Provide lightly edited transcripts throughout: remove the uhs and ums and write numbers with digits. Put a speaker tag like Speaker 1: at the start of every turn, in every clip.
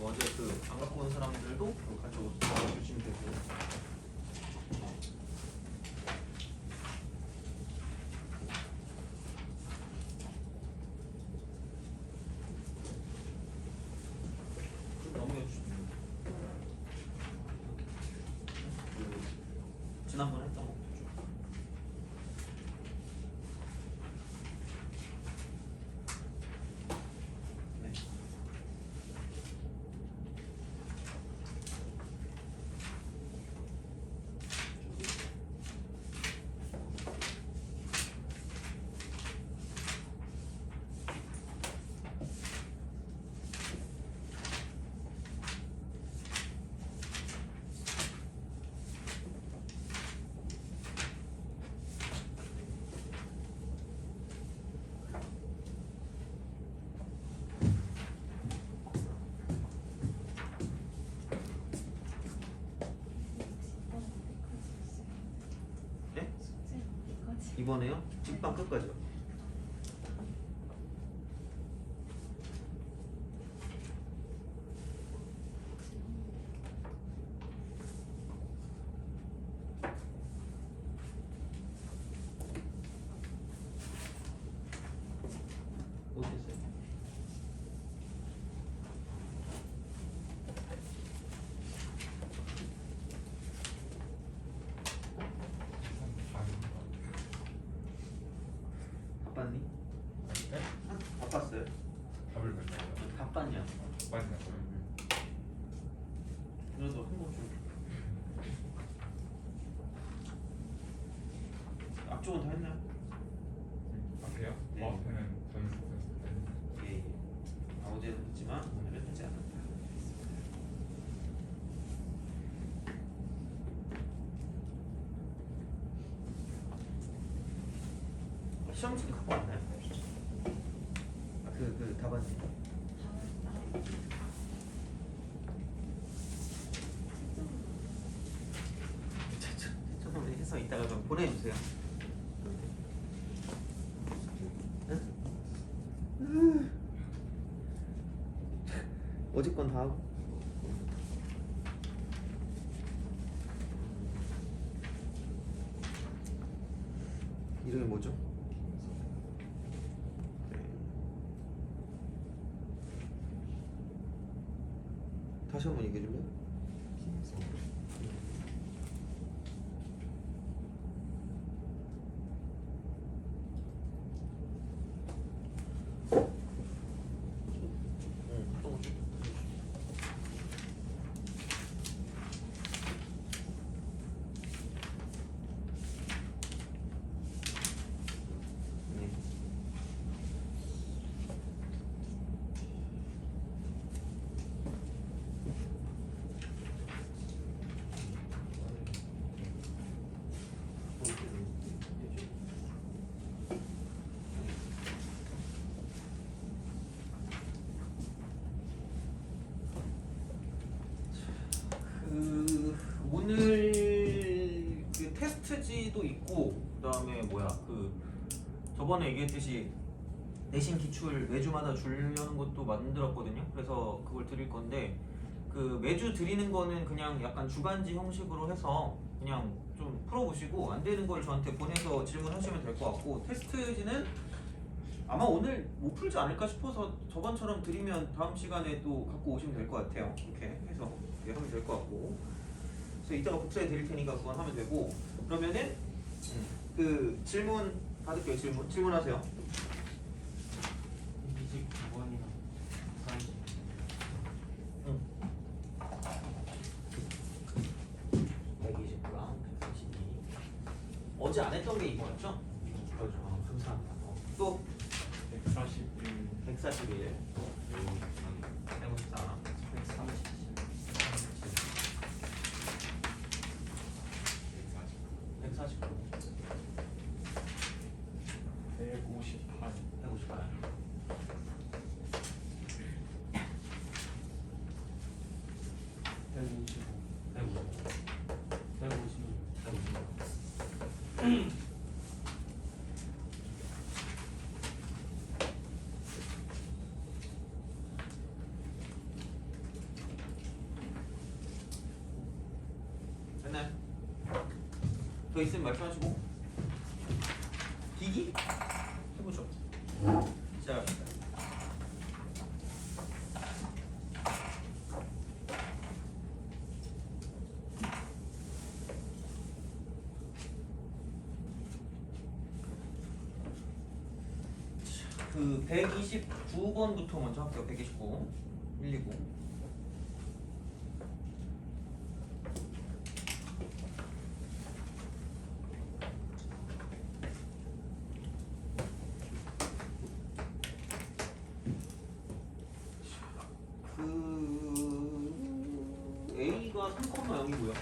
Speaker 1: 어제 그 안 갖고 온 사람들도 그거 가져주시면 되고. 지난번에 했던 거. 네. 이번에요? 직방 끝까지요. 어디 있어요? 바빴니?
Speaker 2: 네?
Speaker 1: 바빴어요?
Speaker 2: 밥을 먹어요.
Speaker 1: 바빴냐?
Speaker 2: 많이 나서요.
Speaker 1: 그래도 한 번 좀. 앞쪽은 다 했나요?
Speaker 2: 앞에요?
Speaker 1: 네.
Speaker 2: 앞에는 저는 못했어요.
Speaker 1: 예. 어제는 했지만 오늘은 하지 않았다. 시험지 갖고 왔나요? 그 답안지. 조금 해서 이따가 좀 보내주세요. 어제 건 다 하고. 이름이 뭐죠? 다시 한번 얘기해 줄래요? 오늘 그 테스트지도 있고 그다음에 뭐야 그 저번에 얘기했듯이 내신 기출 매주마다 주려는 것도 만들었거든요. 그래서 그걸 드릴 건데 그 매주 드리는 거는 그냥 약간 주간지 형식으로 해서 그냥 좀 풀어보시고 안 되는 걸 저한테 보내서 질문하시면 될 것 같고 테스트지는 아마 오늘 못 풀지 않을까 싶어서 저번처럼 드리면 다음 시간에 또 갖고 오시면 될 것 같아요. 이렇게 해서 이렇게 하면 될 것 같고 그래서 이따가 복사해 드릴 테니까 그건 하면 되고 그러면은 그 질문 받을게요. 질문하세요.
Speaker 3: 29번이나 30.
Speaker 1: 응. 120랑 132. 어제 안 했던 게 이거였죠? 그렇죠. 감사합니다. 또
Speaker 3: 141.
Speaker 1: 141. 해봅시다.
Speaker 3: 137.
Speaker 1: 149.
Speaker 3: 158.
Speaker 1: 158.
Speaker 3: 155.
Speaker 1: 155.
Speaker 3: 156.
Speaker 1: 더 있으면 말씀하시고. 기기 해보죠. 시작합니다. 그 129번부터 먼저 할게요. 129, 129. A가 3,0이고요.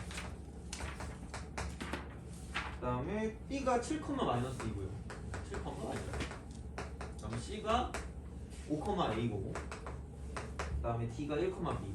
Speaker 1: 그 다음에 B가 7,-2고요. 7, 그다음에 C가 5,A고, 그다음에 D가 1,B.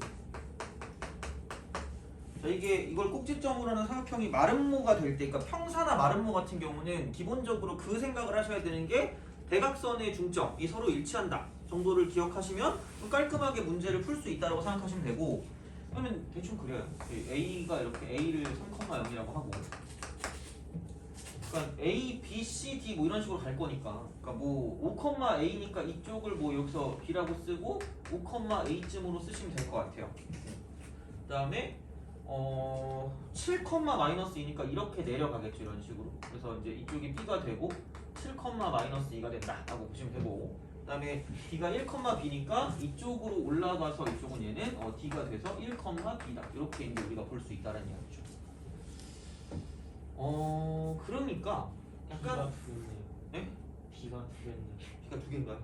Speaker 1: 자, 이걸 꼭지점으로 하는 사각형이 마름모가 될 때, 그러니까 평사나 마름모 같은 경우는 기본적으로 그 생각을 하셔야 되는 게 대각선의 중점이 서로 일치한다 정도를 기억하시면 깔끔하게 문제를 풀 수 있다고 생각하시면 되고, 그러면 대충 그래요. A가 이렇게 A를 3,0이라고 하고, 그러니까 A, B, C, D 뭐 이런 식으로 갈 거니까, 그러니까 뭐 5,A니까 이쪽을 뭐 여기서 B라고 쓰고 5,A쯤으로 쓰시면 될 것 같아요. 그다음에 7,-2니까 이렇게 내려가겠죠, 이런 식으로. 그래서 이제 이쪽이 B가 되고 7,-2가 된다라고 보시면 되고, 그다음에 D가 1,B니까 이쪽으로 올라가서 이쪽은 얘는 D가 돼서 1,B다. 이렇게 이제 우리가 볼 수 있다는 이야기죠. 그러니까 약간
Speaker 3: B가 두 개네요.
Speaker 1: 네?
Speaker 3: B가 두 개네요.
Speaker 1: B가 두 개인가요?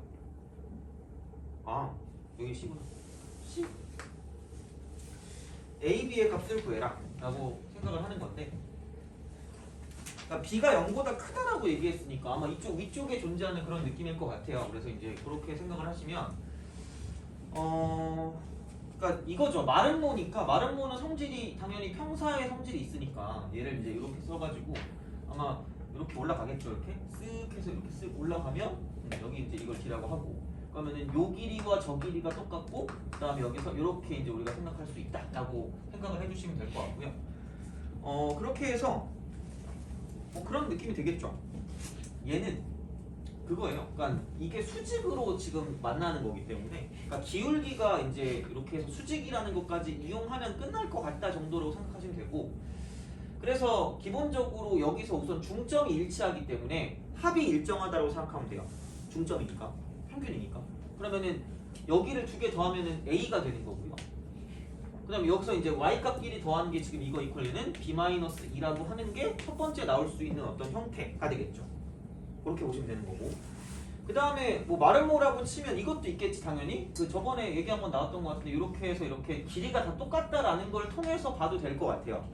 Speaker 1: 아, 여기 C구나. C. A, B의 값을 구해라 라고 생각을 하는 건데, 그러니까 B가 0보다 크다라고 얘기했으니까 아마 이쪽 위쪽에 존재하는 그런 느낌일 것 같아요. 그래서 이제 그렇게 생각을 하시면 그러니까 이거죠. 마름모니까, 마름모는 성질이 당연히 평사의 성질이 있으니까 얘를 이제 이렇게 써가지고 아마 이렇게 올라가겠죠. 이렇게 쓱 해서 이렇게 쓱 올라가면 여기 이제 이걸 D라고 하고, 그러면은 요 길이와 저 길이가 똑같고, 그 다음에 여기서 이렇게 이제 우리가 생각할 수 있다라고 생각을 해주시면 될 것 같고요. 그렇게 해서 뭐 그런 느낌이 되겠죠. 얘는 그거예요. 그러니까 이게 수직으로 지금 만나는 거기 때문에, 그러니까 기울기가 이제 이렇게 해서 수직이라는 것까지 이용하면 끝날 것 같다 정도로 생각하시면 되고, 그래서 기본적으로 여기서 우선 중점이 일치하기 때문에 합이 일정하다고 생각하면 돼요. 중점이니까, 평균이니까. 그러면은 여기를 두 개 더하면은 A가 되는 거고요. 그 다음에 여기서 이제 Y값끼리 더하는 게 지금 이거 이퀄리는 B-2라고 하는 게 첫 번째 나올 수 있는 어떤 형태가 되겠죠. 그렇게 보시면 되는 거고, 그 다음에 뭐 마름모라고 치면 이것도 있겠지 당연히. 그 저번에 얘기 한번 나왔던 것 같은데 이렇게 해서 이렇게 길이가 다 똑같다라는 걸 통해서 봐도 될 것 같아요.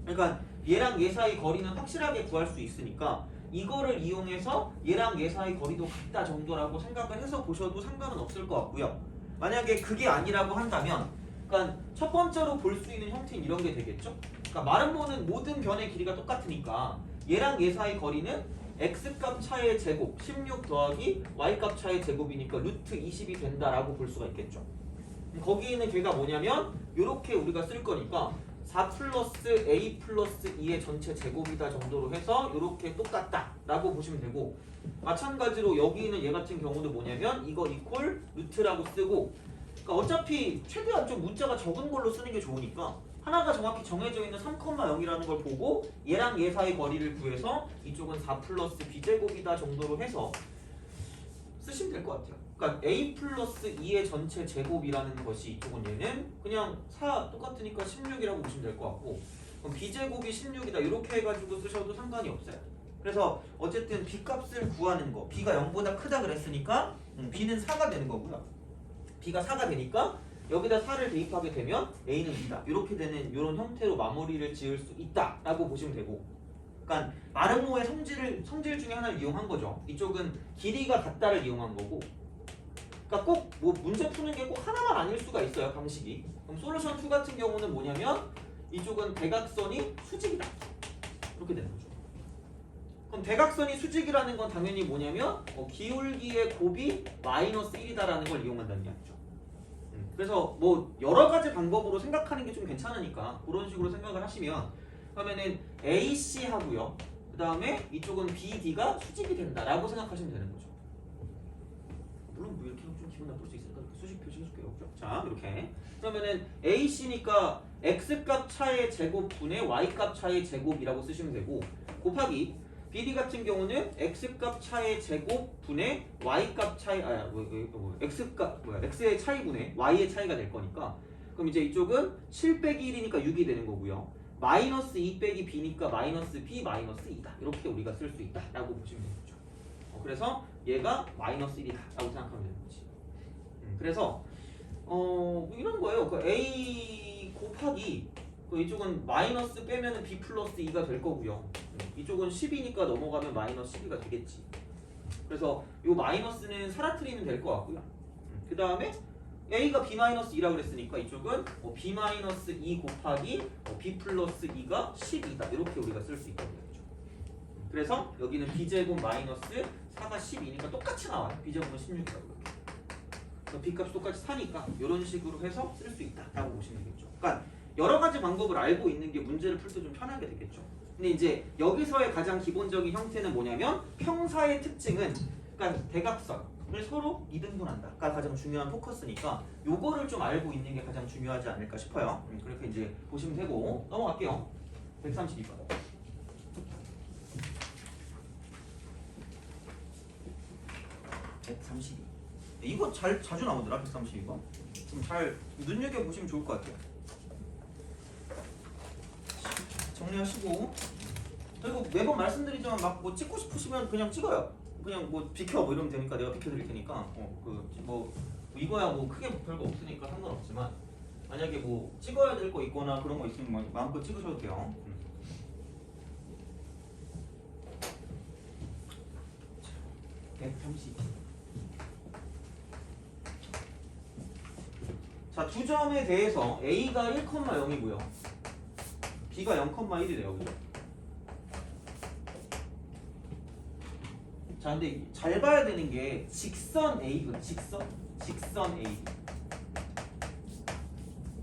Speaker 1: 그러니까 얘랑 얘 사이 거리는 확실하게 구할 수 있으니까 이거를 이용해서 얘랑 얘 사이 거리도 같다 정도라고 생각을 해서 보셔도 상관은 없을 것 같고요. 만약에 그게 아니라고 한다면, 그러니까 첫 번째로 볼 수 있는 형태는 이런 게 되겠죠. 그러니까 마름모는 모든 변의 길이가 똑같으니까 얘랑 얘 사이 거리는 x값 차의 제곱 16 더하기 y값 차의 제곱이니까 루트 20이 된다라고 볼 수가 있겠죠. 거기 있는 걔가 뭐냐면 이렇게 우리가 쓸 거니까 4 플러스 a 플러스 2의 전체 제곱이다 정도로 해서 이렇게 똑같다 라고 보시면 되고, 마찬가지로 여기 있는 얘 같은 경우도 뭐냐면 이거 이퀄 루트라고 쓰고, 그러니까 어차피 최대한 좀 문자가 적은 걸로 쓰는 게 좋으니까 하나가 정확히 정해져 있는 3,0이라는 걸 보고 얘랑 얘 사이 거리를 구해서 이쪽은 4 플러스 b제곱이다 정도로 해서 쓰시면 될 것 같아요. 그러니까 a 플러스 2의 전체 제곱이라는 것이 이쪽은 얘는 그냥 4 똑같으니까 16이라고 보시면 될 것 같고, 그럼 b제곱이 16이다 이렇게 해가지고 쓰셔도 상관이 없어요. 그래서 어쨌든 b값을 구하는 거, b가 0보다 크다 그랬으니까 b는 4가 되는 거고요. b가 4가 되니까 여기다 4를 대입하게 되면 a는 2다 이렇게 되는 이런 형태로 마무리를 지을 수 있다라고 보시면 되고, 그러니까 마름모의 성질 중에 하나를 이용한 거죠. 이쪽은 길이가 같다를 이용한 거고, 그러니까 꼭 뭐 문제 푸는 게 꼭 하나만 아닐 수가 있어요, 방식이. 그럼 솔루션 2 같은 경우는 뭐냐면 이쪽은 대각선이 수직이다 이렇게 되는 거죠. 그럼 대각선이 수직이라는 건 당연히 뭐냐면 기울기의 곱이 마이너스 1이다라는 걸 이용한다는 이야기죠. 그래서 뭐 여러 가지 방법으로 생각하는 게 좀 괜찮으니까 그런 식으로 생각을 하시면 그러면은 AC 하고요. 그 다음에 이쪽은 BD가 수직이 된다라고 생각하시면 되는 거죠. 물론 뭐 이렇게 하면 좀 기분 나쁠 수 있으니까 수직 표시 해줄게요. 그죠? 자 이렇게 그러면은 AC니까 X값 차의 제곱분의 Y값 차의 제곱이라고 쓰시면 되고 곱하기 BD 같은 경우는 X값 차의 제곱분의 Y값 차이 X의 차이분의 Y의 차이가 될 거니까 그럼 이제 이쪽은 7 빼기 1이니까 6이 되는 거고요. 마이너스 2 빼기 B니까 마이너스 B 마이너스 2다. 이렇게 우리가 쓸 수 있다 라고 보시면 되는 거죠. 그래서 얘가 마이너스 1이다 라고 생각하면 되는 거지. 그래서 이런 거예요. 그 A 곱하기 이쪽은 마이너스 빼면은 B 플러스 2가 될 거고요. 이쪽은 10이니까 넘어가면 마이너스 12가 되겠지. 그래서 이 마이너스는 사라뜨리면 될 것 같고요. 그 다음에 A가 B 마이너스 2라고 그랬으니까 이쪽은 B 마이너스 2 곱하기 B 플러스 2가 10이다. 이렇게 우리가 쓸 수 있다고 그랬죠. 그래서 여기는 B제곱 마이너스 4가 12니까 똑같이 나와요. B제곱은 16이라고. B값이 똑같이 4니까 이런 식으로 해서 쓸 수 있다라고 보시면 되겠죠. 그러니까 여러 가지 방법을 알고 있는 게 문제를 풀 때 좀 편하게 되겠죠. 근데 이제 여기서의 가장 기본적인 형태는 뭐냐면 평사의 특징은 그러니까 대각선을 서로 이등분한다가 가장 중요한 포커스니까 요거를 좀 알고 있는 게 가장 중요하지 않을까 싶어요. 그렇게 이제 보시면 되고 넘어갈게요. 132번. 이거 자주 나오더라. 132번. 좀 잘 눈여겨보시면 좋을 것 같아요. 정리하시고 그리고 매번 말씀드리지만 막 뭐 찍고 싶으시면 그냥 찍어요. 그냥 뭐 비켜 뭐 이러면 되니까 내가 비켜드릴 테니까 뭐 이거야 뭐 크게 별거 없으니까 상관없지만 만약에 뭐 찍어야 될 거 있거나 그런 거 있으면 마음껏 찍으셔도 돼요. 130. 자, 두 점에 대해서 A가 1,0이고요. B가 0,1이래요. 그죠? 자, 근데 잘 봐야 되는 게 직선 A거든. 직선 A.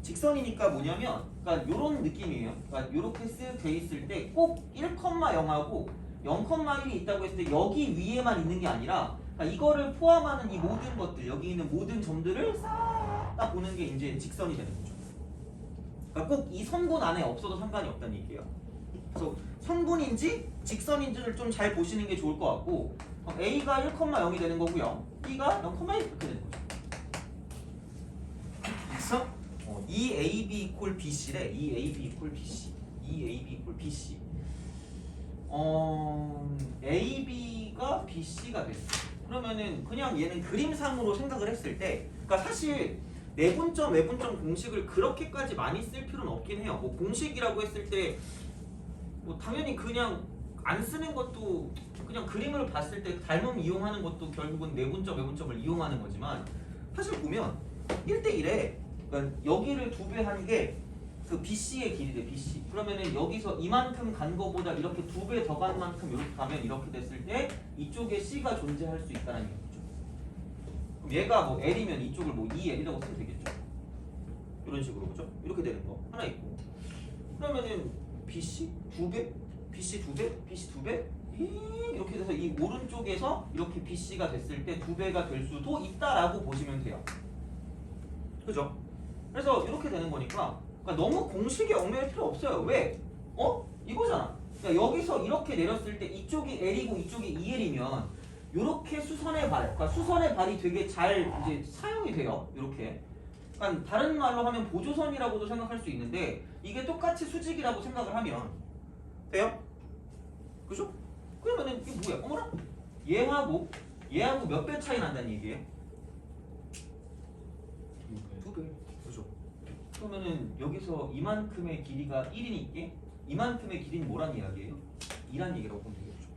Speaker 1: 직선이니까 뭐냐면 그러니까 요런 느낌이에요. 그러니까 요렇게 돼 있을 때 꼭 1,0하고 0,1이 있다고 했을 때 여기 위에만 있는 게 아니라 그러니까 이거를 포함하는 이 모든 것들 여기 있는 모든 점들을 싹 다 보는 게 이제 직선이 되는 거죠. 그러니까 꼭 이 선분 안에 없어도 상관이 없다는 얘기예요. 그래서 선분인지 직선인지를 좀 잘 보시는 게 좋을 것 같고 A가 1,0이 되는 거고요. B가 0,1 이렇게 되는 거죠. 그래서 EAB 이퀄 BC래. EAB 이퀄 BC. EAB 이퀄 BC. AB가 BC가 됐어. 그러면은 그냥 얘는 그림상으로 생각을 했을 때 그러니까 사실 내분점, 외분점 공식을 그렇게까지 많이 쓸 필요는 없긴 해요. 뭐 공식이라고 했을 때 뭐 당연히 그냥 안 쓰는 것도 그냥 그림을 봤을 때 닮음 이용하는 것도 결국은 내분점, 외분점을 이용하는 거지만 사실 보면 1대1에 그러니까 여기를 2배 한 게 그 BC의 길이래. BC. 그러면은 여기서 이만큼 간 거보다 이렇게 2배 더 간 만큼 이렇게 가면 이렇게 됐을 때 이쪽에 C가 존재할 수 있다는 얘기죠. 그럼 얘가 뭐 L이면 이쪽을 뭐 2L이라고 쓰면 되겠죠. 이런 식으로 그죠? 이렇게 되는 거 하나 있고. 그러면은 BC 2배, BC 2배, BC 2배 이렇게 돼서 이 오른쪽에서 이렇게 BC가 됐을 때 2배가 될 수도 있다라고 보시면 돼요. 그죠? 그래서 이렇게 되는 거니까 그러니까 너무 공식에 얽매일 필요 없어요. 왜? 이거잖아. 그러니까 여기서 이렇게 내렸을 때 이쪽이 L이고 이쪽이 2L이면 이렇게 수선의 발, 그러니까 수선의 발이 되게 잘 이제 사용이 돼요. 이렇게. 그러니까 다른 말로 하면 보조선이라고도 생각할 수 있는데 이게 똑같이 수직이라고 생각을 하면 돼요? 그죠? 그러면은 이게 뭐야? 어머나? 얘하고 몇 배 차이 난다는 얘기예요? 2배. 그죠? 그러면은 여기서 이만큼의 길이가 1이니까 이만큼의 길이는 뭐란 이야기예요? 2란 얘기라고 보면 되겠죠.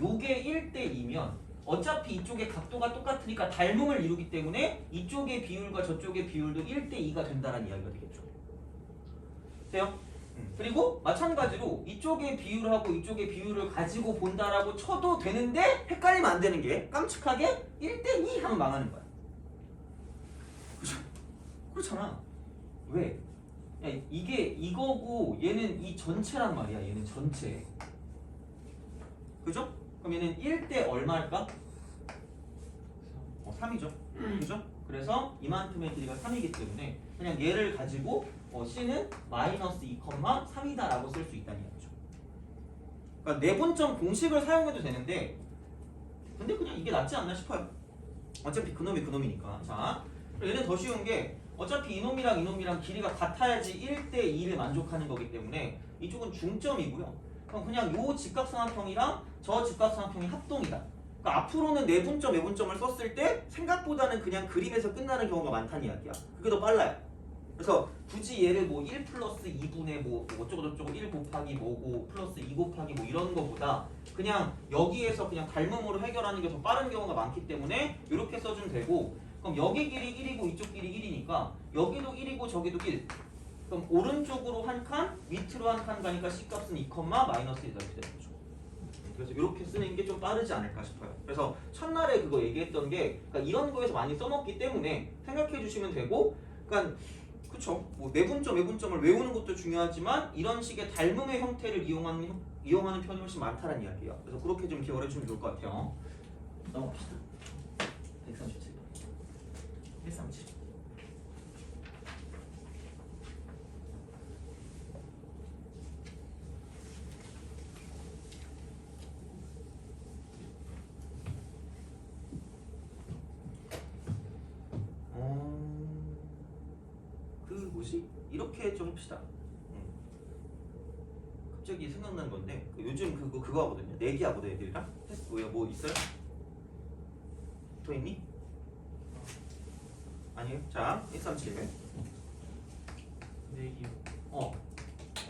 Speaker 1: 요게 1대2면 어차피 이쪽의 각도가 똑같으니까 닮음을 이루기 때문에 이쪽의 비율과 저쪽의 비율도 1대2가 된다는 이야기가 되겠죠. 돼요? 그리고 마찬가지로 이쪽의 비율하고 이쪽의 비율을 가지고 본다라고 쳐도 되는데 헷갈리면 안 되는 게 깜찍하게 1대2 하면 망하는 거야. 그렇잖아. 왜? 야, 이게 이거고 얘는 이 전체란 말이야. 얘는 전체. 그죠? 그럼 얘는 1대 얼마일까? 3이죠. 그죠? 그래서 이만큼의 길이가 3이기 때문에 그냥 얘를 가지고 C는 마이너스 2,3이다라고 쓸 수 있다는 얘기죠. 그러니까 내분점 공식을 사용해도 되는데 근데 그냥 이게 낫지 않나 싶어요. 어차피 그놈이 그놈이니까. 자, 얘는 더 쉬운 게 어차피 이놈이랑 이놈이랑 길이가 같아야지 1대 2를 만족하는 거기 때문에 이쪽은 중점이고요. 그럼 그냥 요 직각삼각형이랑 저 직각삼각형이 합동이다. 그러니까 앞으로는 내분점, 외분점을 썼을 때 생각보다는 그냥 그림에서 끝나는 경우가 많다는 이야기야. 그게 더 빨라요. 그래서 굳이 얘를 뭐 1 플러스 2분의 뭐 어쩌고저쩌고 1 곱하기 뭐고 플러스 2 곱하기 뭐 이런 거보다 그냥 여기에서 그냥 닮음으로 해결하는 게 더 빠른 경우가 많기 때문에 이렇게 써주면 되고 그럼 여기 길이 1이고 이쪽 길이 1이니까 여기도 1이고 저기도 1 그럼 오른쪽으로 한 칸, 밑으로 한 칸 가니까 C값은 2, 마이너스 1 이렇게 되는 거죠. 그래서 이렇게 쓰는 게 좀 빠르지 않을까 싶어요. 그래서 첫날에 그거 얘기했던 게 그러니까 이런 거에서 많이 써먹기 때문에 생각해 주시면 되고 그러니까 그쵸. 뭐 내분점, 외분점을 외우는 것도 중요하지만 이런 식의 닮음의 형태를 이용하는 편이 훨씬 많다는 이야기예요. 그래서 그렇게 좀 기억을 해주면 좋을 것 같아요. 넘어갑시다. 137번. 137. 그 뭐지? 이렇게 좀 합시다. 갑자기 생각난 건데 요즘 그거 하거든요. 내기 하거든 애들이랑. 테스트 뭐 있어요? 또 있니? 아니에요. 자, 137.
Speaker 3: 내기요.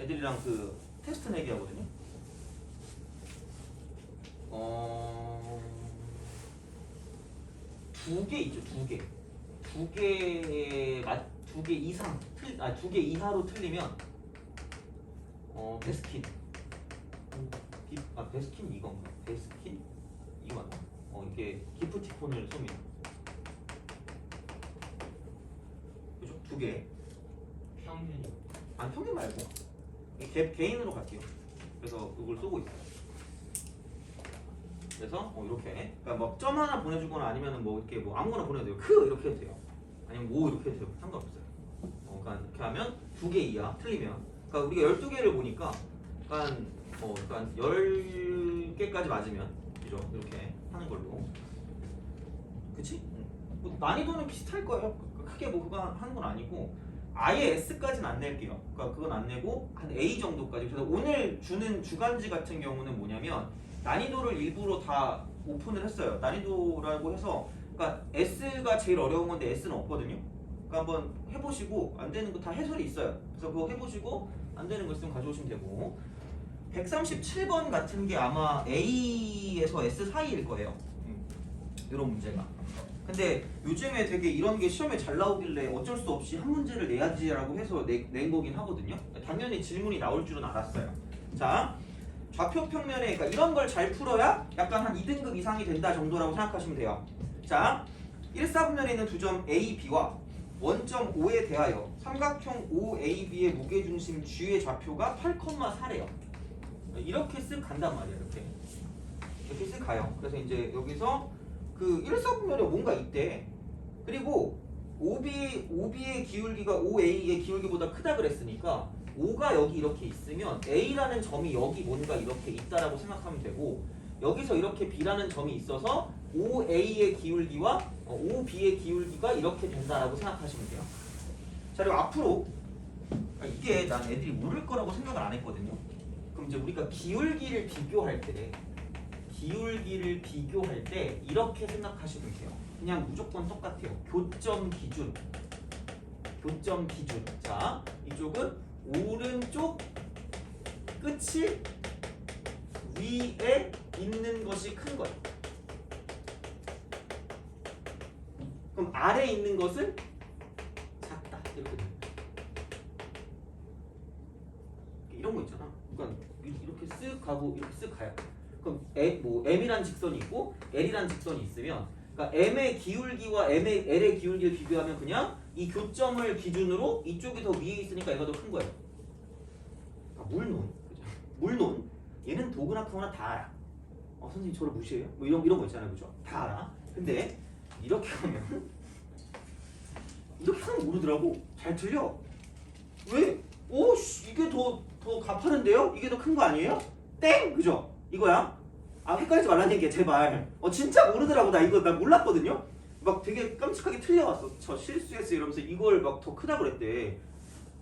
Speaker 1: 애들이랑 그 테스트 내기 하거든요. 두 개 있죠. 두 개 이상 두 개 이하로 틀리면 베스킨. 베스킨 이건가? 베스킨 이거 맞나? 이게 기프티콘을 쏩니다. 그죠? 두 개.
Speaker 3: 평균이.
Speaker 1: 평균 말고 개인으로 갈게요. 그래서 그걸 쏘고 있어요. 그래서 이렇게 그러니까 뭐 점 하나 보내주거나 아니면은 뭐 이렇게 뭐 아무거나 보내도 돼요. 이렇게 해도 돼요. 아니면 뭐 이렇게 해도 돼요. 상관없어요. 그러니까 이렇게 하면 2개 이하 틀리면 그러니까 우리가 12개를 보니까 그러니까 10개까지 맞으면 그죠? 이렇게 하는 걸로. 그치? 뭐 난이도는 비슷할 거예요. 크게 뭐 그거 하는 건 아니고 아예 S까지는 안 낼게요. 그러니까 그건 안 내고 한 A 정도까지. 그래서 오늘 주는 주간지 같은 경우는 뭐냐면 난이도를 일부러 다 오픈을 했어요. 난이도라고 해서 그러니까 S가 제일 어려운 건데 S는 없거든요. 그러니까 한번 해보시고 안 되는 거 다 해설이 있어요. 그래서 그거 해보시고 안 되는 거 있으면 가져오시면 되고 137번 같은 게 아마 A에서 S 사이일 거예요. 이런 문제가. 근데 요즘에 되게 이런 게 시험에 잘 나오길래 어쩔 수 없이 한 문제를 내야지라고 해서 낸 거긴 하거든요. 당연히 질문이 나올 줄은 알았어요. 자, 좌표 평면에 그러니까 이런 걸 잘 풀어야 약간 한 2등급 이상이 된다 정도라고 생각하시면 돼요. 자, 1사분면에 있는 두 점 A, B와 원점 O에 대하여 삼각형 OAB의 무게중심 G의 좌표가 8,4래요. 이렇게 쓱 간단 말이에요. 이렇게 쓱 가요. 그래서 이제 여기서 그 1사분면에 뭔가 있대. 그리고 OB의 기울기가 OA의 기울기보다 크다 그랬으니까 O가 여기 이렇게 있으면 A라는 점이 여기 뭔가 이렇게 있다라고 생각하면 되고 여기서 이렇게 B라는 점이 있어서 OA의 기울기와 OB의 기울기가 이렇게 된다라고 생각하시면 돼요. 자, 그리고 앞으로 이게 난 애들이 모를 거라고 생각을 안 했거든요. 그럼 이제 우리가 기울기를 비교할 때 이렇게 생각하시면 돼요. 그냥 무조건 똑같아요. 교점 기준. 자, 이쪽은 오른쪽 끝이 위에 있는 것이 큰 거예요. 그럼 아래에 있는 것은 작다. 이렇게 됩니다. 이런 거 있잖아. 그러니까 이렇게 쓱 가고 이렇게 쓱 가요. 그럼 M이란 직선이 있고 L이란 직선이 있으면 그러니까 M의 기울기와 L의 기울기를 비교하면 그냥 이 교점을 기준으로 이쪽이 더 위에 있으니까 얘가 더 큰 거예요. 물론, 그죠? 물론 얘는 도그나크거나 다 알아. 선생님 저를 무시해요? 뭐 이런 거 있잖아요, 그죠? 다 알아. 근데 이렇게 하면 모르더라고. 잘 틀려. 왜? 오씨 이게 더 가파른데요? 이게 더 큰 거 아니에요? 땡! 그죠? 이거야. 헷갈리지 말라는 얘기야 제발. 진짜 모르더라고. 나 몰랐거든요. 막 되게 깜찍하게 틀려왔어. 저 실수했어 이러면서 이걸 막 더 크다고 그랬대.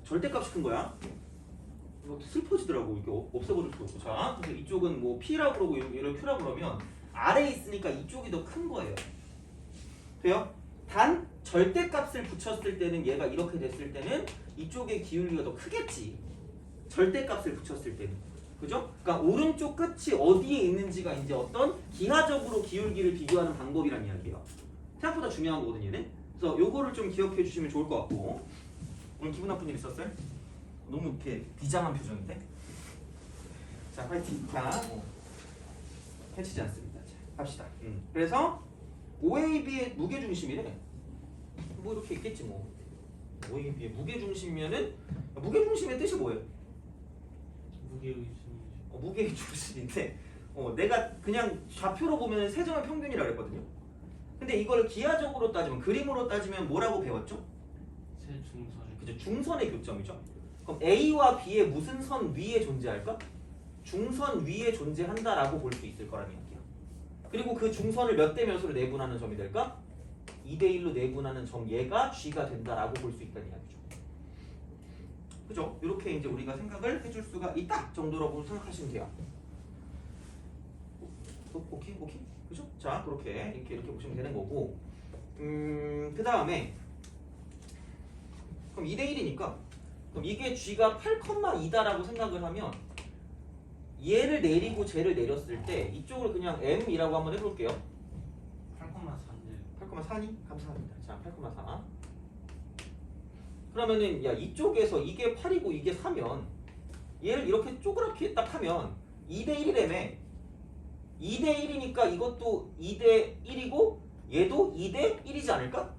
Speaker 1: 절대값이 큰 거야. 막 슬퍼지더라고. 이게 없애버릴 수도 없고. 자, 그래서 이쪽은 뭐 P라고 그러고 이런 Q라고 그러면 아래에 있으니까 이쪽이 더 큰 거예요. 돼요? 단 절대값을 붙였을 때는 얘가 이렇게 됐을 때는 이쪽의 기울기가 더 크겠지. 절대값을 붙였을 때는. 그죠? 그러니까 오른쪽 끝이 어디에 있는지가 이제 어떤 기하적으로 기울기를 비교하는 방법이란 이야기예요. 생각보다 중요한 거거든요, 얘는. 그래서 요거를 좀 기억해 주시면 좋을 것 같고. 오늘 기분 나쁜 일 있었어요? 너무 이렇게 비장한 표정인데? 자, 화이팅. 자, 해치지 않습니다. 자, 갑시다. 그래서 OAB의 무게중심이래. 뭐 이렇게 있겠지 뭐. OAB의 무게중심이면은 무게중심의 뜻이 뭐예요? 무게의 중심인데 내가 그냥 좌표로 보면 세점의 평균이라고 그랬거든요. 근데 이걸 기하적으로 따지면 그림으로 따지면 뭐라고 배웠죠? 그죠? 중선의 교점이죠. 그럼 A와 B의 무슨 선 위에 존재할까? 중선 위에 존재한다라고 볼 수 있을 거라는 이야기야. 그리고 그 중선을 몇 대 몇으로 내분하는 점이 될까? 2대 1로 내분하는 점 얘가 G가 된다라고 볼 수 있다는 이야기죠. 그죠? 이렇게 이제 우리가 생각을 해줄 수가 있다 정도라고 생각하시면 돼요. 오케이? 그죠? 자, 이렇게 보시면 되는 거고. 그 다음에 그럼 2대 1이니까 그럼 이게 G가 8,2다라고 생각을 하면 얘를 내리고 쟤를 내렸을 때 이쪽을 그냥 M이라고 한번 해볼게요.
Speaker 3: 8,4인데
Speaker 1: 8,4니? 감사합니다. 자, 8,4. 그러면은 야 이쪽에서 이게 8이고 이게 4면 얘를 이렇게 쪼그랗게 딱 하면 2대 1이라며. 2대 1이니까 이것도 2대 1이고 얘도 2대 1이지 않을까?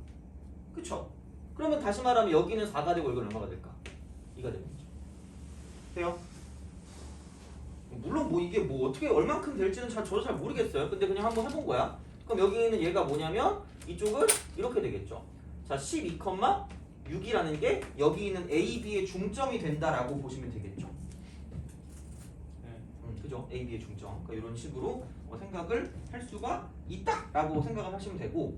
Speaker 1: 그쵸? 그러면 다시 말하면 여기는 4가 되고 이건 얼마가 될까? 2가 되는 거죠. 돼요? 물론 뭐 이게 뭐 어떻게 얼만큼 될지는 저도 잘 모르겠어요. 근데 그냥 한번 해본 거야. 그럼 여기는 얘가 뭐냐면 이쪽을 이렇게 되겠죠. 자, 12,6이라는 게 여기 있는 A, B의 중점이 된다라고 보시면 되겠죠. 그죠? A, B의 중점. 그러니까 이런 식으로 생각을 할 수가 있다라고 생각을 하시면 되고,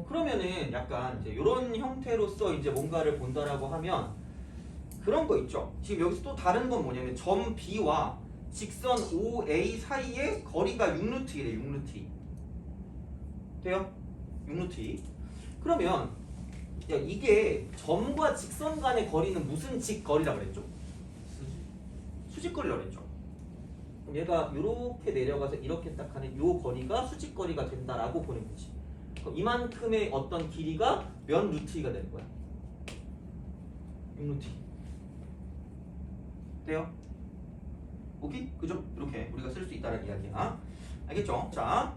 Speaker 1: 그러면은 약간 이제 이런 형태로서 이제 뭔가를 본다라고 하면 그런 거 있죠. 지금 여기서 또 다른 건 뭐냐면 점 B와 직선 OA 사이의 거리가 6루트이래. 6루트. 돼요? 6루트. 그러면 야 이게 점과 직선 간의 거리는 무슨 직거리라고 그랬죠? 수직거리라고 그랬죠. 그럼 얘가 이렇게 내려가서 이렇게 딱 하는 이 거리가 수직거리가 된다라고 보는 거지. 그럼 이만큼의 어떤 길이가 몇 루트가 되는 거야? 6루트. 돼요? 오케이? 그죠? 이렇게 우리가 쓸 수 있다는 이야기야. 알겠죠? 자,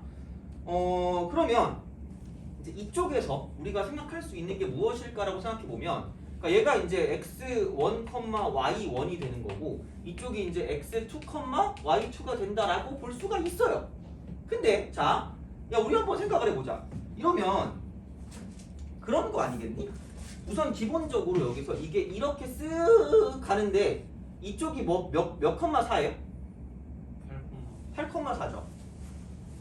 Speaker 1: 그러면 이제 이쪽에서 우리가 생각할 수 있는 게 무엇일까라고 생각해 보면, 그러니까 얘가 이제 x1, y1이 되는 거고 이쪽이 이제 x2, y2가 된다라고 볼 수가 있어요. 근데 자, 야 우리 한번 생각을 해보자. 이러면 그런 거 아니겠니? 우선 기본적으로 여기서 이게 이렇게 쓱 가는데 이쪽이 뭐 몇 컴마 4예요? 8,4죠.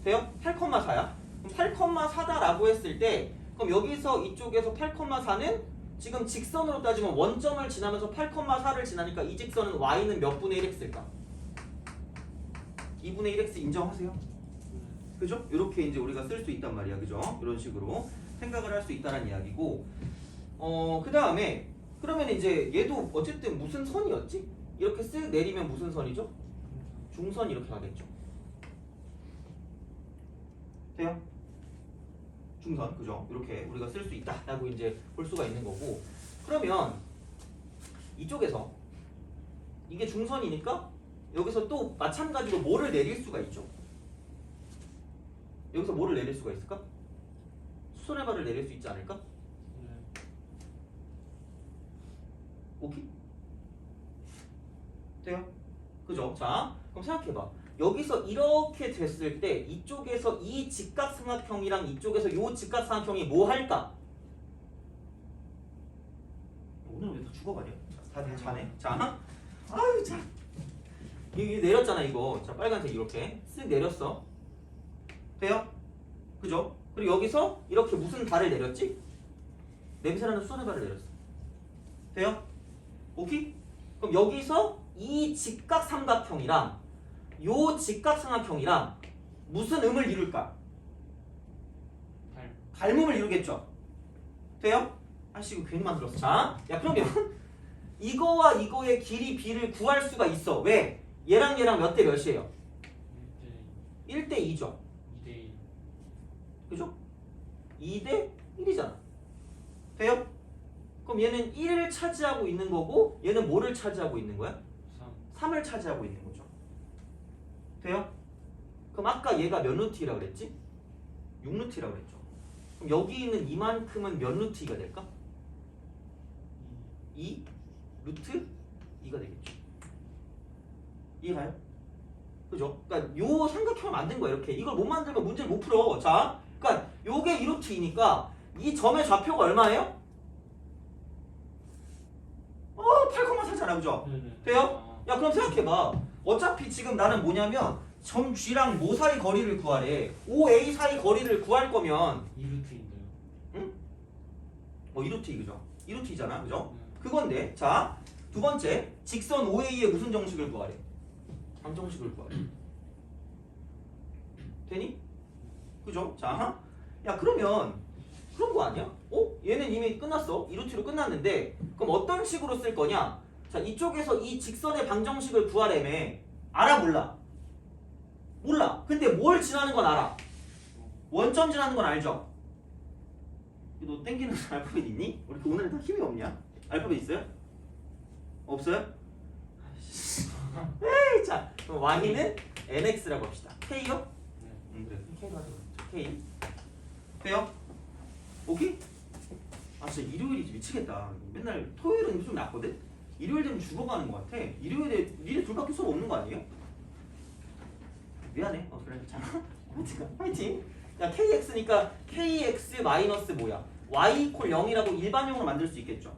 Speaker 1: 돼요? 8,4야. 그럼 8,4다라고 했을 때 그럼 여기서 이쪽에서 8,4는 지금 직선으로 따지면 원점을 지나면서 8,4를 지나니까 이 직선은 y는 몇 분의 1x일까? 2분의 1x 인정하세요? 그죠? 이렇게 이제 우리가 쓸 수 있단 말이야. 그죠? 이런 식으로 생각을 할 수 있다는 이야기고, 그 다음에 그러면 이제 얘도 어쨌든 무슨 선이었지? 이렇게 쓱 내리면 무슨 선이죠? 중선이 이렇게 가겠죠. 돼요? 중선, 그죠? 이렇게 우리가 쓸 수 있다라고 이제 볼 수가 있는 거고, 그러면 이쪽에서 이게 중선이니까 여기서 또 마찬가지로 뭐를 내릴 수가 있죠? 여기서 뭐를 내릴 수가 있을까? 수선의 발을 내릴 수 있지 않을까?
Speaker 4: 오케이? 돼요? 그죠? 자, 그럼 생각해봐. 여기서 이렇게 됐을 때 이쪽에서 이 직각삼각형이랑 이쪽에서 요 직각삼각형이 뭐 할까? 오늘 왜 다 죽어가냐? 다들 자네. 자, 아유 자, 이게 내렸잖아 이거. 자, 빨간색 이렇게 쓱 내렸어. 돼요? 그죠? 그리고 여기서 이렇게 무슨 발을 내렸지? 냄새나는 수선의 발을 내렸어. 돼요? 오케이? 그럼 여기서 이 직각삼각형이랑 요 직각삼각형이랑 무슨 음을 이룰까? 닮음을 이루겠죠? 돼요? 아씨 이거 괜히 만들었어. 자, 야 그러면 이거와 이거의 길이 b를 구할 수가 있어. 왜? 얘랑 얘랑 몇 대 몇이에요? 1대 2죠.
Speaker 3: 2대1.
Speaker 4: 그죠? 2대 1이잖아. 돼요? 그럼 얘는 1을 차지하고 있는 거고 얘는 뭐를 차지하고 있는 거야?
Speaker 3: 3.
Speaker 4: 3을 차지하고 있는 거죠. 돼요? 그럼 아까 얘가 몇 루트이라고 그랬지? 6루트이라고 그랬죠. 그럼 여기 있는 이만큼은 몇 루트이가 될까? 2 루트 2가 되겠죠. 이해가요? 그죠? 그러니까 요 삼각형을 만든 거야 이렇게. 이걸 못 만들면 문제를 못 풀어. 자, 그러니까 요게 2루트이니까 이 점의 좌표가 얼마예요? 8,4잖아, 그죠?
Speaker 3: 네네.
Speaker 4: 돼요? 야 그럼 생각해봐. 어차피 지금 나는 뭐냐면 점 G랑 뭐 사이 거리를 구하래. OA 사이 거리를 구할 거면
Speaker 3: 2루트인데요.
Speaker 4: 2루트 그죠? 2루트잖아, 그죠? 그건데 자, 두 번째 직선 OA의 무슨 정식을 구하래? 방정식을 구하래. 되니? 그죠? 자, 야 그러면 그런 거 아니야? 얘는 이미 끝났어. 2루트로 끝났는데 그럼 어떤 식으로 쓸 거냐? 자, 이쪽에서 이 직선의 방정식을 구하래매. 알아 몰라? 몰라. 근데 뭘 지나는 건 알아. 원점 지나는 건 알죠? 너 땡기는 알파벳 있니? 우리 오늘 다 힘이 없냐? 알파벳 있어요? 없어요? 에이, 자, 그럼 y는 nx라고 합시다. k요? 그래. k로 하자. k. 돼요? 오케이? 아 진짜 일요일이지 미치겠다. 맨날 토요일은 좀 낫거든? 일요일 되면 죽어가는 것 같아. 일요일에 니네 둘밖에 수업 없는 거 아니에요? 미안해. 그래. 자, 화이팅. 야 kx니까 kx 마이너스 뭐야? y 이퀄 0이라고 일반형으로 만들 수 있겠죠?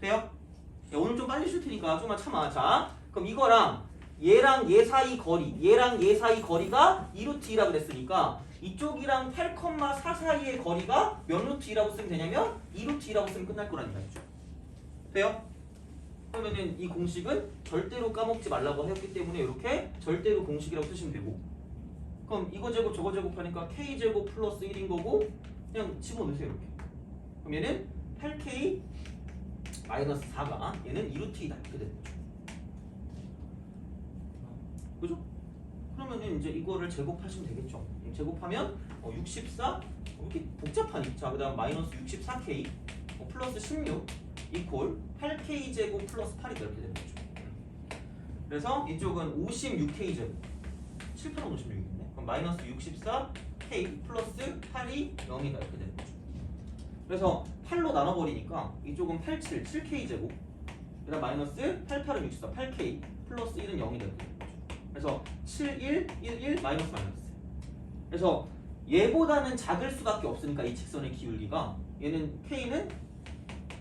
Speaker 4: 돼요? 야, 오늘 좀 빨리 쉴 테니까 좀만 참아. 자, 그럼 이거랑 얘랑 얘 사이 거리, 얘랑 얘 사이 거리가 2루트2라고 그랬으니까 이쪽이랑 8,4 사이의 거리가 몇 루트 2라고 쓰면 되냐면 2루트 2라고 쓰면 끝날 거라는 이야기죠. 돼요? 그러면은 이 공식은 절대로 까먹지 말라고 했기 때문에 이렇게 절대로 공식이라고 쓰시면 되고, 그럼 이거 제곱 저거 제곱하니까 k제곱 플러스 1인 거고 그냥 집어넣으세요 이렇게. 그럼 얘는 8k 마이너스 4가 얘는 2루트 2다 이렇게 되는 거죠. 그죠? 그러면은 이제 이거를 제곱하시면 되겠죠. 제곱하면 64 이렇게 복잡하니. 자, 그다음 마이너스 64k 플러스 16 이퀄 8k 제곱 플러스 8이다 이렇게 되는 거죠. 그래서 이쪽은 56k 제곱 7, 8, 56이겠네. 그럼 마이너스 64k 플러스 8이 0이다 이렇게 되는 거죠. 그래서 8로 나눠버리니까 이쪽은 87 7k 제곱 그다음 마이너스 88은 64 8k 플러스 1은 0이다 이렇게 되는 거죠. 그래서 7, 1, 1, 1 마이너스 마이너스. 그래서 얘보다는 작을 수밖에 없으니까 이 직선의 기울기가 얘는 k는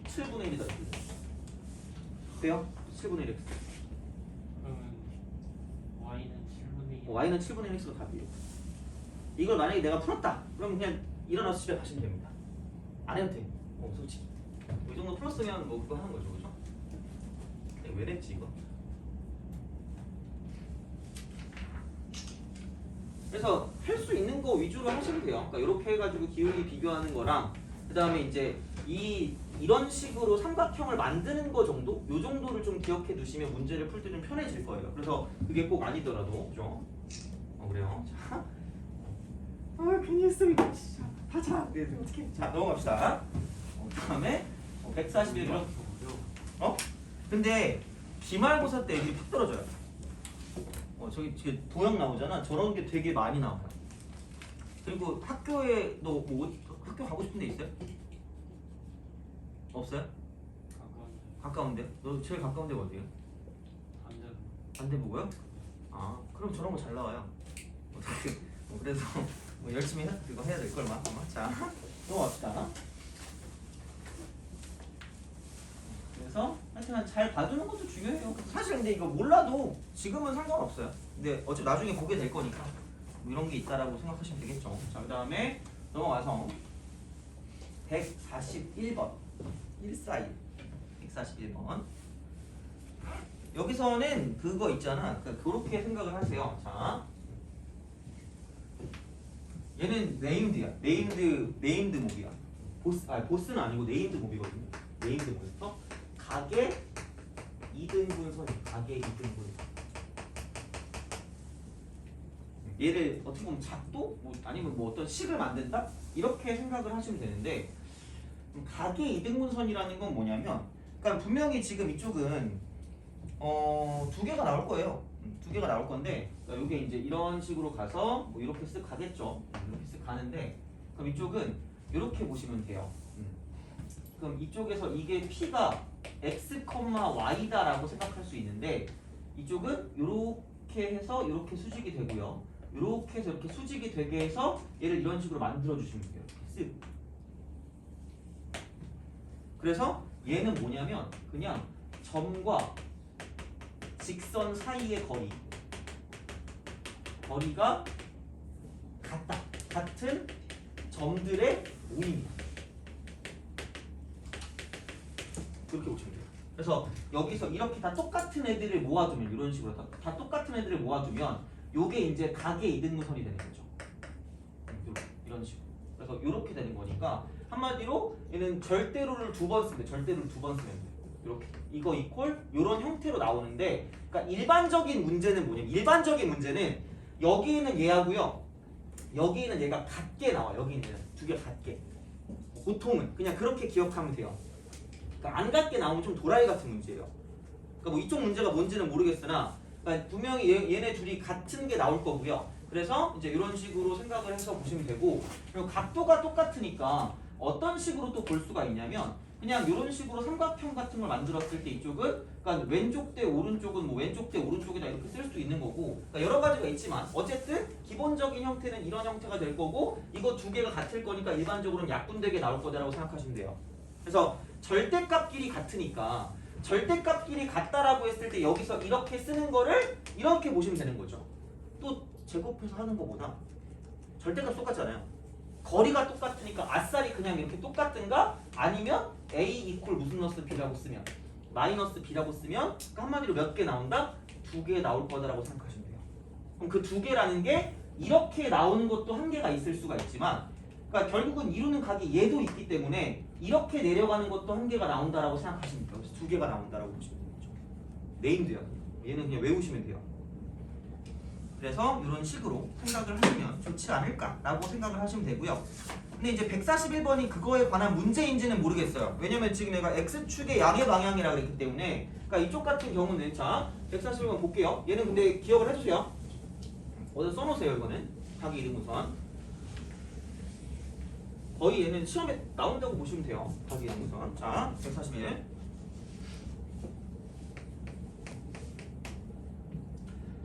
Speaker 4: 7분의 1이다. 돼요? 7분의 1x.
Speaker 3: 그러면 y는 7분의 1.
Speaker 4: y는 7분의 1x가 답이에요. 이걸 만약에 내가 풀었다. 그럼 그냥 일어나서 집에 가시면 됩니다. 안 해도 돼. 솔직히. 이 정도 풀었으면 뭐 그거 하는 거죠, 그죠? 왜 됐지 이거? 그래서 할 수 있는 거 위주로 하시면 돼요. 그러니까 이렇게 해가지고 기울기 비교하는 거랑 그 다음에 이제 이런 식으로 삼각형을 만드는 거 정도? 요 정도를 좀 기억해 두시면 문제를 풀 때 좀 편해질 거예요. 그래서 그게 꼭 아니더라도, 그죠? 그래요. 자, 괜히 했어 이거 진짜. 하자. 네, 어떻게? 자, 넘어갑시다. 다음에 141번. 근데 기말고사 때 애들이 팍 떨어져요. 저기 도형 나오잖아. 저런 게 되게 많이 나와요. 그리고 학교에 너 뭐 학교 가고 싶은 데 있어요? 없어요?
Speaker 1: 가까운데? 너 제일 가까운 데가 어디야?
Speaker 3: 반대로.
Speaker 1: 반대보고요? 아 그럼 저런 거 잘 나와요. 어떻게 그래서 뭐 열심히 그거 해야 될 걸만 아마. 자 넘어갑시다. 그래서 하여튼 잘 봐두는 것도 중요해요. 사실 근데 이거 몰라도 지금은 상관없어요. 근데 어차피 나중에 보게 될 거니까 뭐 이런 게 있다라고 생각하시면 되겠죠. 자 그다음에 넘어가서 141번 141 141번 여기서는 그거 있잖아. 그렇게 생각을 하세요. 자 얘는 네임드야. 네임드 몹이야. 보스는 아니고 네임드 몹이거든요. 네임드 몹에서 가계 2등분선이 가계 2등분. 얘를 어떻게 보면 작도 뭐 아니면 뭐 어떤 식을 만든다 이렇게 생각을 하시면 되는데 가계 2등분선이라는 건 뭐냐면 그러니까 분명히 지금 이쪽은 두 개가 나올 거예요. 두 개가 나올 건데 이게 이제 이런 식으로 가서 뭐 이렇게 쓱 가겠죠. 이렇게 쓱 가는데 그럼 이쪽은 이렇게 보시면 돼요. 그럼 이쪽에서 이게 P가 x, y다라고 생각할 수 있는데 이쪽은 이렇게 해서 이렇게 수직이 되고요. 이렇게 해서 이렇게 수직이 되게 해서 얘를 이런 식으로 만들어 주시면 돼요. 쓱. 그래서 얘는 뭐냐면 그냥 점과 직선 사이의 거리가 같은 점들의 모임이야. 그렇게 보시면 돼요. 그래서 여기서 이렇게 다 똑같은 애들을 모아두면 이런 식으로 다 똑같은 애들을 모아두면 요게 이제 가계 이등분선이 되는 거죠. 이런 식으로. 그래서 이렇게 되는 거니까 한마디로 얘는 절대로를 두 번 쓰면 돼. 절대로를 두 번 쓰면 돼. 이렇게 이거 이퀄 이런 형태로 나오는데 그러니까 일반적인 문제는 뭐냐면 일반적인 문제는 여기 있는 얘하고요. 여기 있는 얘가 같게 나와. 여기 있는 두 개 같게. 보통은 그냥 그렇게 기억하면 돼요. 그러니까 안 같게 나오면 좀 도라이 같은 문제예요. 그러니까 뭐 이쪽 문제가 뭔지는 모르겠으나 그러니까 분명히 얘네 둘이 같은 게 나올 거고요. 그래서 이제 이런 식으로 생각을 해서 보시면 되고 그리고 각도가 똑같으니까 어떤 식으로 또 볼 수가 있냐면 그냥 이런 식으로 삼각형 같은 걸 만들었을 때 이쪽은 그러니까 왼쪽 대 오른쪽은 뭐 왼쪽 대 오른쪽이다 이렇게 쓸 수 있는 거고 그러니까 여러 가지가 있지만 어쨌든 기본적인 형태는 이런 형태가 될 거고 이거 두 개가 같을 거니까 일반적으로는 약분되게 나올 거다라고 생각하시면 돼요. 그래서 절대값끼리 같으니까 절대값끼리 같다라고 했을 때 여기서 이렇게 쓰는 거를 이렇게 보시면 되는 거죠. 또 제곱해서 하는 거보다 절대값 똑같잖아요. 거리가 똑같으니까 아싸리 그냥 이렇게 똑같든가 아니면 A 이퀄 무슨 너스 B라고 쓰면 마이너스 B라고 쓰면 그러니까 한마디로 몇 개 나온다? 두 개 나올 거다라고 생각하시면 돼요. 그럼 그 두 개라는 게 이렇게 나오는 것도 한 개가 있을 수가 있지만 그러니까 결국은 이루는 각이 얘도 있기 때문에 이렇게 내려가는 것도 한 개가 나온다라고 생각하시면 돼요. 그래서 두 개가 나온다라고 보시면 되는 거죠. 네임드야. 얘는 그냥 외우시면 돼요. 그래서 이런 식으로 생각을 하시면 좋지 않을까라고 생각을 하시면 되고요. 근데 이제 141번이 그거에 관한 문제인지는 모르겠어요. 왜냐면 지금 내가 X축의 양의 방향이라 그랬기 때문에 그러니까 이쪽 같은 경우는 자 141번 볼게요. 얘는 근데 기억을 해주세요. 어디 써놓으세요. 이거는 가계 이등분선 거의 얘는 시험에 나온다고 보시면 돼요. 가계 이등분선 자 141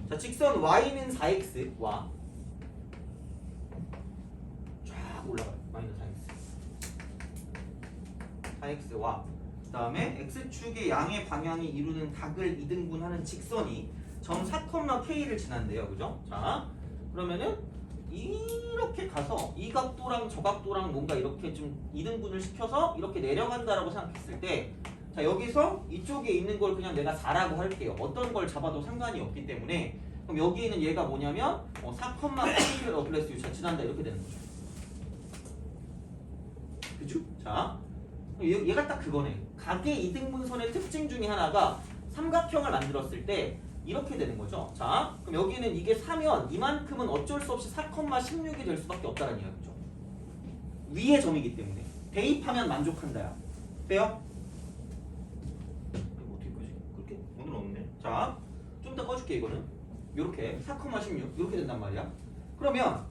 Speaker 1: 자, 직선 y는 4x와 쫙 올라가요. y는 4x와 그 다음에 x축의 양의 방향이 이루는 각을 이등분하는 직선이 점 4,k를 지난대요. 그죠? 자, 그러면은 이렇게 가서 이 각도랑 저 각도랑 뭔가 이렇게 좀 이등분을 시켜서 이렇게 내려간다라고 생각했을 때 자 여기서 이쪽에 있는 걸 그냥 내가 4라고 할게요. 어떤 걸 잡아도 상관이 없기 때문에 그럼 여기 있는 얘가 뭐냐면 4,K를 플러스 유차 지난다 이렇게 되는 거죠. 그죠? 자 얘가 딱 그거네. 가계 이등분선의 특징 중에 하나가 삼각형을 만들었을 때 이렇게 되는 거죠. 자 그럼 여기는 이게 4면 이만큼은 어쩔 수 없이 4,16이 될 수밖에 없다는 이야기죠. 위의 점이기 때문에 대입하면 만족한다야. 돼요? 이거 어떻게 끄지? 그렇게? 오늘 없네. 자, 좀 더 꺼줄게 이거는. 요렇게 4,16 이렇게 된단 말이야. 그러면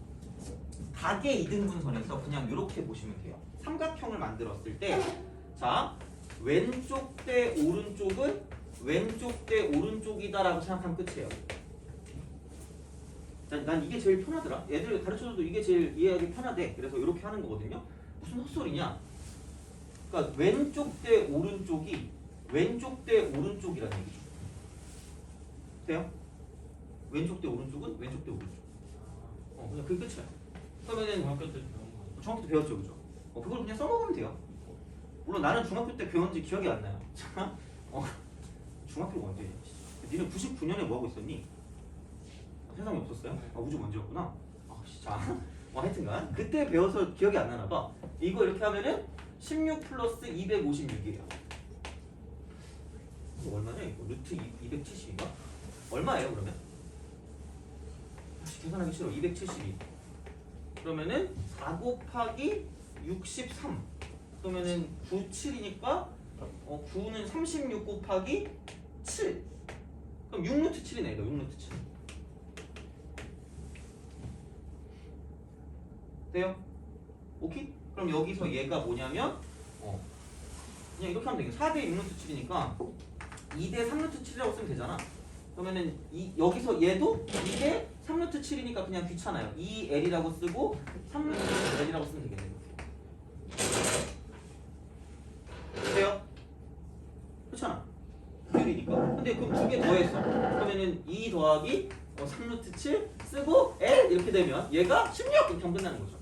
Speaker 1: 가계 이등분선에서 그냥 이렇게 보시면 돼요. 삼각형을 만들었을 때 자
Speaker 4: 왼쪽 대 오른쪽은 왼쪽 대 오른쪽이다라고 생각하면 끝이에요. 난 이게 제일 편하더라. 애들 가르쳐줘도 이게 제일 이해하기 편하대. 그래서 이렇게 하는 거거든요. 무슨 헛소리냐? 그러니까 왼쪽 대 오른쪽이 왼쪽 대 오른쪽이라는 얘기죠. 돼요? 왼쪽 대 오른쪽은 왼쪽 대 오른쪽. 그냥 그게 끝이야. 그러면은
Speaker 3: 중학교 때 배운 거.
Speaker 4: 중학교 때 배웠죠, 그죠? 그걸 그냥 써먹으면 돼요. 물론 나는 중학교 때 배웠는지 기억이 안 나요. 자, 중학교가 언제냐? 니네 99년에 뭐 하고 있었니? 세상에 없었어요?
Speaker 3: 네.
Speaker 4: 우주 먼저였구나. 자, 하여튼간 그때 배워서 기억이 안 나나 봐. 이거 이렇게 하면은 16 플러스 256이에요. 이거 얼마냐 이거? 루트 270인가? 얼마예요 그러면? 계산하기 싫어. 272. 그러면은 4 곱하기 63. 그러면은 97이니까 9는 36 곱하기 7. 그럼 6루트 7이네 이거 6루트 7. 돼요? 오케이? 그럼 여기서 얘가 뭐냐면 그냥 이렇게 하면 되겠네. 4대 6루트 7이니까 2대 3루트 7이라고 쓰면 되잖아. 그러면은 여기서 얘도 2대 3루트 7이니까 그냥 귀찮아요. 2L이라고 쓰고 3루트 7L이라고 쓰면 되겠네. 돼요? 그렇잖아. 비율이니까. 근데 그럼 두 개 더했어. 그러면은 2 더하기 3루트 7 쓰고 L 이렇게 되면 얘가 16 이렇게 하면 끝나는 거죠.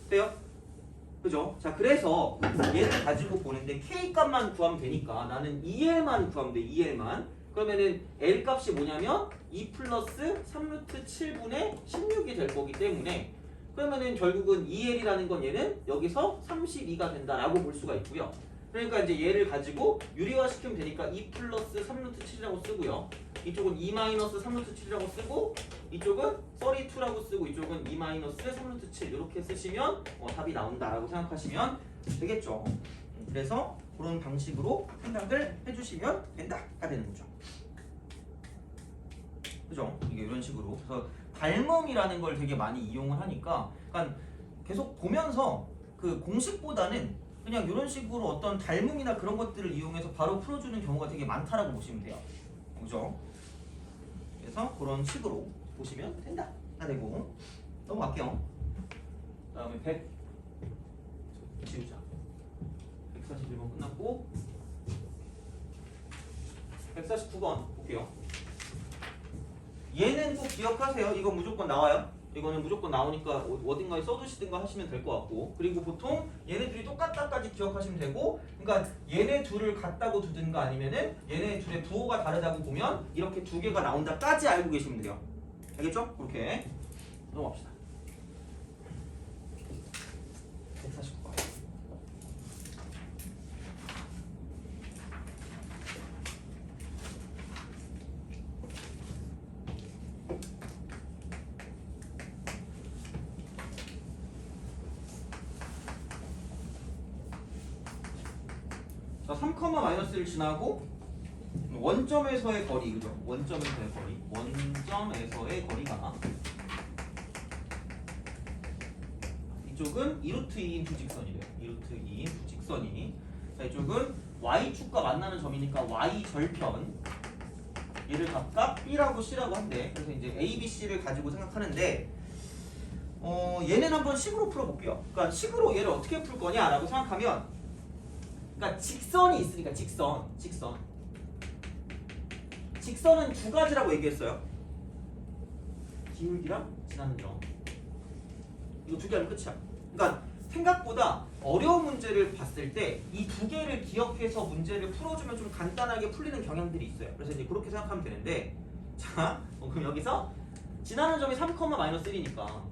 Speaker 4: 돼요? 그죠? 자, 그래서 얘를 가지고 보는데 K 값만 구하면 되니까 나는 2L만 구하면 돼. 2L만. 그러면은 L 값이 뭐냐면 2 플러스 3루트 7분의 16이 될 거기 때문에 그러면은 결국은 2L이라는 건 얘는 여기서 32가 된다라고 볼 수가 있고요. 그러니까 이제 얘를 가지고 유리화 시키면 되니까 2 플러스 3루트 7이라고 쓰고요. 이쪽은 2 마이너스 3루트 7이라고 쓰고 이쪽은 32라고 쓰고 이쪽은 2 마이너스 3루트 7 이렇게 쓰시면 답이 나온다라고 생각하시면 되겠죠. 그래서 그런 방식으로 생각을 해주시면 된다가 되는 거죠. 그죠? 이게 이런 식으로. 그래서 닮음이라는 걸 되게 많이 이용을 하니까 그러니까 계속 보면서 그 공식보다는 그냥 이런 식으로 어떤 닮음이나 그런 것들을 이용해서 바로 풀어주는 경우가 되게 많다라고 보시면 돼요. 그죠? 그래서 그런 식으로 보시면 된다. 다 되고 넘어갈게요. 그 다음에 100 지우자. 141번 끝났고 149번 볼게요. 얘는 꼭 기억하세요. 이건 무조건 나와요. 이거는 무조건 나오니까 어딘가에 써두시든가 하시면 될 것 같고 그리고 보통 얘네 둘이 똑같다까지 기억하시면 되고 그러니까 얘네 둘을 같다고 두든가 아니면은 얘네 둘의 부호가 다르다고 보면 이렇게 두 개가 나온다까지 알고 계시면 돼요. 알겠죠? 그렇게 넘어갑시다. 149번. 자, 3,-1을 지나고 원점에서의 거리, 그죠? 원점에서의 거리. 원점에서의 거리가 이쪽은 2루트 2인 부직선이래요. 2루트 2인 부직선이. 자, 이쪽은 y축과 만나는 점이니까 y 절편. 얘를 각각 b라고 c라고 한대. 그래서 이제 a, b, c를 가지고 생각하는데 얘는 한번 식으로 풀어볼게요. 그러니까 식으로 얘를 어떻게 풀 거냐라고 생각하면 그러니까 직선이 있으니까 직선은 두 가지라고 얘기했어요. 기울기랑 지나는 점. 이거 두 개 하면 끝이야. 그러니까 생각보다 어려운 문제를 봤을 때 이 두 개를 기억해서 문제를 풀어주면 좀 간단하게 풀리는 경향들이 있어요. 그래서 이제 그렇게 생각하면 되는데 자, 그럼 여기서 지나는 점이 3,-1이니까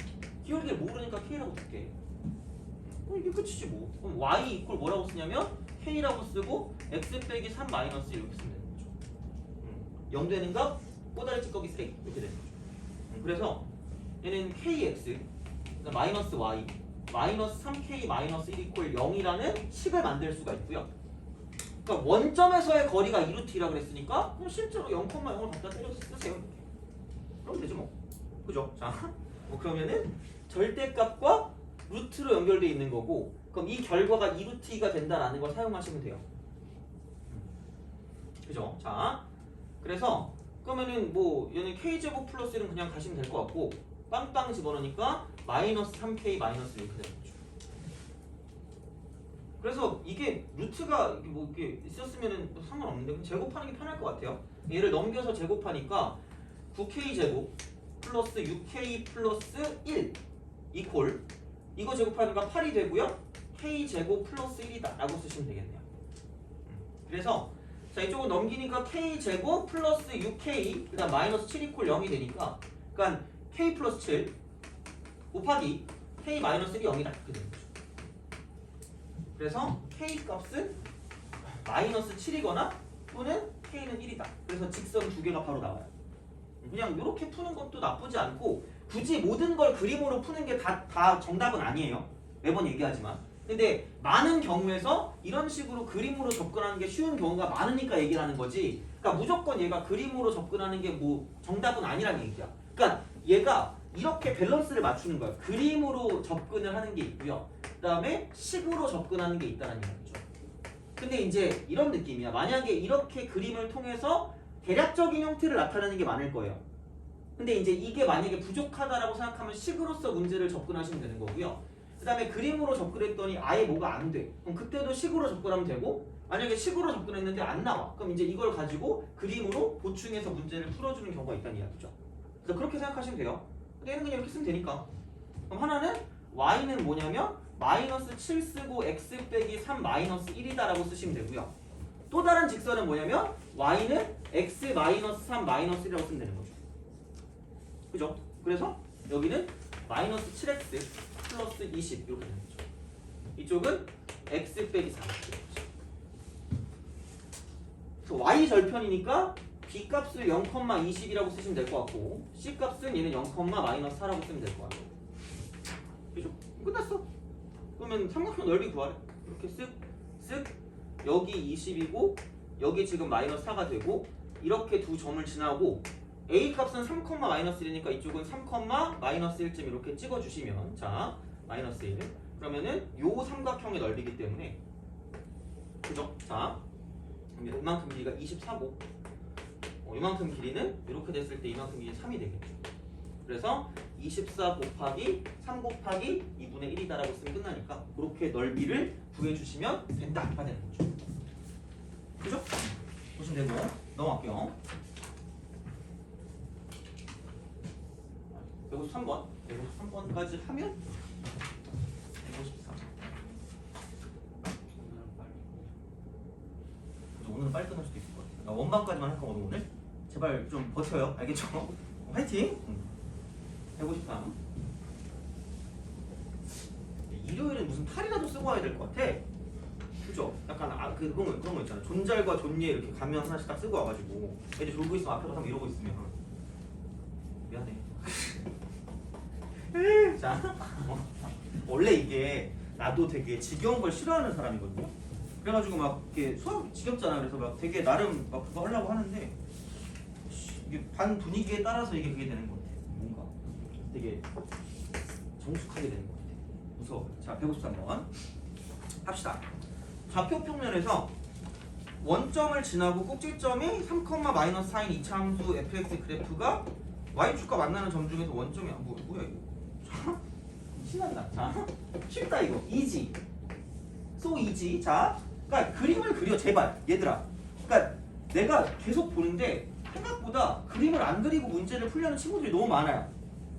Speaker 4: 기울기를 모르니까 K라고 줄게. 이게 끝이지 뭐. 그럼 Y 이퀄 뭐라고 쓰냐면 K라고 쓰고 X 빼기 3 마이너스 이렇게 쓰면 되는 거죠. 0 되는 값 꼬다리 찌꺼기 쓰레기 이렇게 되는 거죠. 그래서 얘는 KX 마이너스 Y 마이너스 3K 마이너스 1 이퀄 0이라는 식을 만들 수가 있고요. 그러니까 원점에서의 거리가 2루트라고 그랬으니까 그럼 실제로 0,0을 갖다 때려서 쓰세요. 이렇게. 그럼 되죠 뭐. 그죠? 자, 그러면은 절대값과 루트로 연결되어 있는 거고 그럼 이 결과가 2루트 2가 된다라는 걸 사용하시면 돼요. 그죠? 자, 그래서 그러면은 뭐 얘는 k제곱 플러스 1은 그냥 가시면 될 것 같고 빵빵 집어넣으니까 마이너스 3k 마이너스 이렇게 되는 거죠. 그래서 이게 루트가 뭐 이렇게 있었으면은 상관없는데 그럼 제곱하는 게 편할 것 같아요. 얘를 넘겨서 제곱하니까 9k 제곱 플러스 6k 플러스 1 이퀄 이거 제곱하니까 8이 되고요. k 제곱 플러스 1이다 라고 쓰시면 되겠네요. 그래서 자 이쪽은 넘기니까 k 제곱 플러스 6k 그 다음 마이너스 7 이퀄 0이 되니까 그러니까 k 플러스 7 곱하기 k 마이너스 1이 0이다 이렇게 되는 거죠. 그래서 k 값은 마이너스 7이거나 또는 k는 1이다. 그래서 직선 두 개가 바로 나와요. 그냥 이렇게 푸는 것도 나쁘지 않고 굳이 모든 걸 그림으로 푸는 게 다 정답은 아니에요. 매번 얘기하지만. 근데 많은 경우에서 이런 식으로 그림으로 접근하는 게 쉬운 경우가 많으니까 얘기를 하는 거지. 그러니까 무조건 얘가 그림으로 접근하는 게 뭐 정답은 아니라는 얘기야. 그러니까 얘가 이렇게 밸런스를 맞추는 거야. 그림으로 접근을 하는 게 있고요. 그 다음에 식으로 접근하는 게 있다는 얘기죠. 근데 이제 이런 느낌이야. 만약에 이렇게 그림을 통해서 대략적인 형태를 나타내는 게 많을 거예요. 근데 이제 이게 만약에 부족하다라고 생각하면 식으로서 문제를 접근하시면 되는 거고요. 그 다음에 그림으로 접근했더니 아예 뭐가 안 돼. 그럼 그때도 식으로 접근하면 되고 만약에 식으로 접근했는데 안 나와. 그럼 이제 이걸 가지고 그림으로 보충해서 문제를 풀어주는 경우가 있다는 이야기죠. 그래서 그렇게 생각하시면 돼요. 근데 얘는 그냥 이렇게 쓰면 되니까. 그럼 하나는 y는 뭐냐면 마이너스 7 쓰고 x 빼기 3 마이너스 1이다 라고 쓰시면 되고요. 또 다른 직선은 뭐냐면 y는 x 마이너스 3 마이너스 1이라고 쓰면 되는 거죠. 그죠? 그래서 여기는 마이너스 7x 플러스 20 이렇게 되는 거죠. 이쪽은 x 빼기 4 그래서 y 절편이니까 b 값을 0,20이라고 쓰시면 될 것 같고 c 값은 얘는 0, 마이너스 4라고 쓰면 될 것 같아요. 그죠? 끝났어. 그러면 삼각형 넓이 구하래. 이렇게 쓱 여기 20이고 여기 지금 마이너스 4가 되고 이렇게 두 점을 지나고 a 값은 3, 마이너스 1이니까 이쪽은 3, 마이너스 1점 이렇게 찍어주시면 자 마이너스 1 그러면은 요 삼각형의 넓이기 때문에 그죠? 자 그럼 이만큼 길이가 24고 이만큼 길이는 이렇게 됐을 때 이만큼 길이 3이 되겠죠. 그래서 24 곱하기 3 곱하기 2분의 1이다라고 쓰면 끝나니까 그렇게 넓이를 구해주시면 된다가 되는 거죠. 그죠? 보시면 되고 넘어갈게요. 153번 153번까지 하면 153 오늘은 빨리 끝날 수도 있을 것 같아요. 나 원반까지만 할 거거든 오늘. 제발 좀 버텨요. 알겠죠? 화이팅! 153 일요일은 무슨 탈이라도 쓰고 와야 될 것 같아. 그죠? 약간 그런 거 있잖아. 존잘과 존예 이렇게 가면 하나씩 딱 쓰고 와가지고 애들 졸고 있으면 앞에 가서 이러고 있으면 미안해. 자 원래 이게 나도 되게 지겨운 걸 싫어하는 사람이거든요. 그래가지고 막 이렇게 수업 지겹잖아. 그래서 막 되게 나름 막 그거 하려고 하는데 이게 반 분위기에 따라서 이게 그게 되는 것 같아. 뭔가 되게 정숙하게 되는 것 같아. 무서워. 자 153번 합시다. 좌표 평면에서 원점을 지나고 꼭지점이 3, 마이너스 4인 이차함수 fx 그래프가 y축과 만나는 점 중에서 원점이 뭐야 이거 신난다. 자 쉽다 이거 이지 so 이지. 자 그러니까 그림을 그려 제발 얘들아. 그러니까 내가 계속 보는데 생각보다 그림을 안 그리고 문제를 풀려는 친구들이 너무 많아요.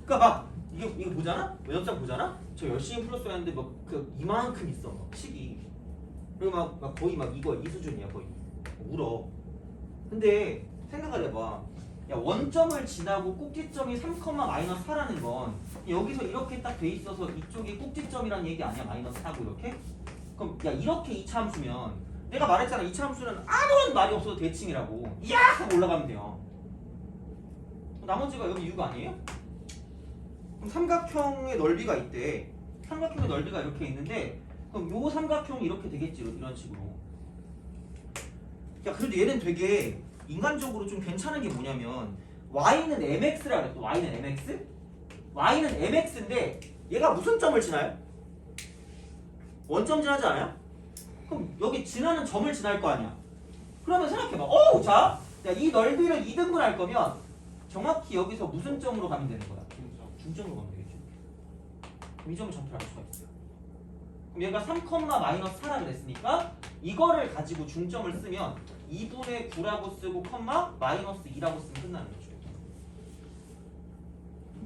Speaker 4: 그러니까 막 이거 보잖아? 연습장 보잖아? 저 열심히 풀었어야 하는데 막 그 이만큼 있어 막 식이. 그리고 막 거의 막 이거 이 수준이야 거의. 울어. 근데 생각을 해봐. 야 원점을 지나고 꼭지점이 3, 마이너스 4라는 건 여기서 이렇게 딱 돼 있어서 이쪽이 꼭지점이라는 얘기 아니야? 마이너스 4고 이렇게? 그럼 야 이렇게 이차함수면 내가 말했잖아. 이차함수는 아무런 말이 없어도 대칭이라고. 이야 하고 올라가면 돼요. 나머지가 여기 6 아니에요? 그럼 삼각형의 넓이가 있대. 삼각형의 넓이가 이렇게 있는데 그럼 요 삼각형이 이렇게 되겠지. 이런 식으로. 야 그래도 얘는 되게 인간적으로 좀 괜찮은 게 뭐냐면 y는 mx라 그랬어. y는 mx? y는 mx인데 얘가 무슨 점을 지나요? 원점 지나지 않아요? 그럼 여기 지나는 점을 지날 거 아니야. 그러면 생각해봐. 오, 자, 이 넓이를 2등분 할 거면 정확히 여기서 무슨 점으로 가면 되는 거야? 중점으로 가면 되겠죠. 그럼 이 점을 좌표를 알 수가 있어요. 그럼 얘가 3,-4라 그랬으니까 이거를 가지고 중점을 쓰면 2분의 9라고 쓰고 컴마 -2라고 쓰면 끝나는 거죠.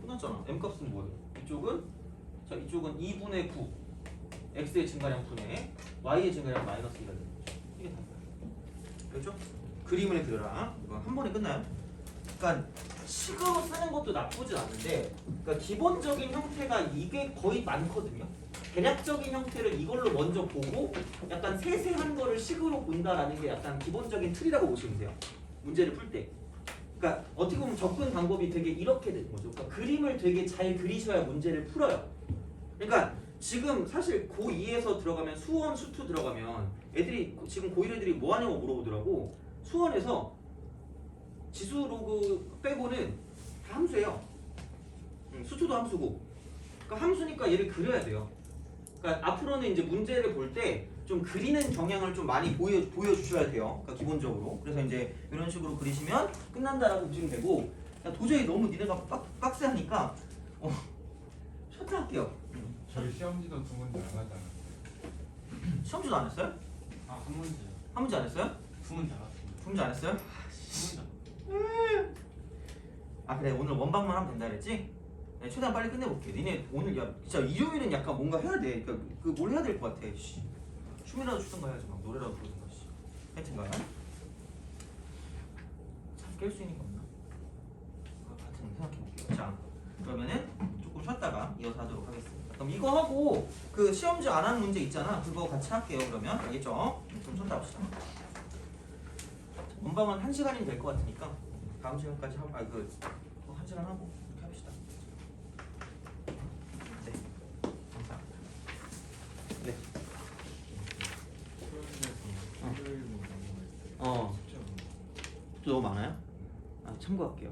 Speaker 4: 끝났잖아. m 값은 뭐예요? 이쪽은 2분의 9 x의 증가량 분의 y의 증가량 -2가 되는 거죠. 이게 답이야. 그렇죠? 그림을 그려라. 이거 한 번에 끝나요? 그러니까 식으로 쓰는 것도 나쁘진 않은데, 그러니까 기본적인 형태가 이게 거의 많거든요. 대략적인 형태를 이걸로 먼저 보고 약간 세세한 거를 식으로 본다라는 게 약간 기본적인 틀이라고 보시면 돼요. 문제를 풀 때. 그러니까 어떻게 보면 접근 방법이 되게 이렇게 되는 거죠. 그러니까 그림을 되게 잘 그리셔야 문제를 풀어요. 그러니까 지금 사실 고2에서 들어가면 수원, 수투 들어가면 애들이 지금 고1 애들이 뭐 하냐고 물어보더라고. 수원에서 지수 로그 빼고는 다 함수예요. 수투도 함수고. 그러니까 함수니까 얘를 그려야 돼요. 그러니까 앞으로는 이제 문제를 볼 때 좀 그리는 경향을 좀 많이 보여주셔야 돼요. 그러니까 기본적으로. 그래서 이제 이런 식으로 그리시면 끝난다라고 보시면 되고, 도저히 너무 니네가 빡세하니까 쉬었다 할게요.
Speaker 2: 저희 시험지도 2문제 안 하지 않았어요?
Speaker 4: 시험지도 안 했어요?
Speaker 3: 아, 한 문제요.
Speaker 4: 한 문제 안 했어요?
Speaker 3: 두 문제 알았습니다.
Speaker 4: 두 문제 안 했어요?
Speaker 3: 두 문제.
Speaker 4: 아 그래, 오늘 원방만 하면 된다 그랬지? 네, 최대한 빨리 끝내볼게. 니네 오늘 야 진짜 일요일은 약간 뭔가 해야 돼. 그러니까 그 뭘 해야 될 것 같아. 씨. 춤이라도 추던가 해야지, 막 노래라도 부르던가. 씨. 하여튼가요? 깰 수 있는 거 없나? 하여튼 생각해볼게요. 자, 그러면은 조금 쉬었다가 이어서 하도록 하겠습니다. 그럼 이거 하고 그 시험지 안 하는 문제 있잖아. 그거 같이 할게요. 그러면 알겠죠? 좀 쉬었다 합시다. 원방은 1시간이면 될 것 같으니까 다음 시간까지 하고, 1시간 하고 이렇게 합시다. 네, 감사합니다. 네.
Speaker 2: 토요일 뭐
Speaker 4: 어.
Speaker 2: 숙제
Speaker 4: 또 너무 많아요? 아, 참고할게요.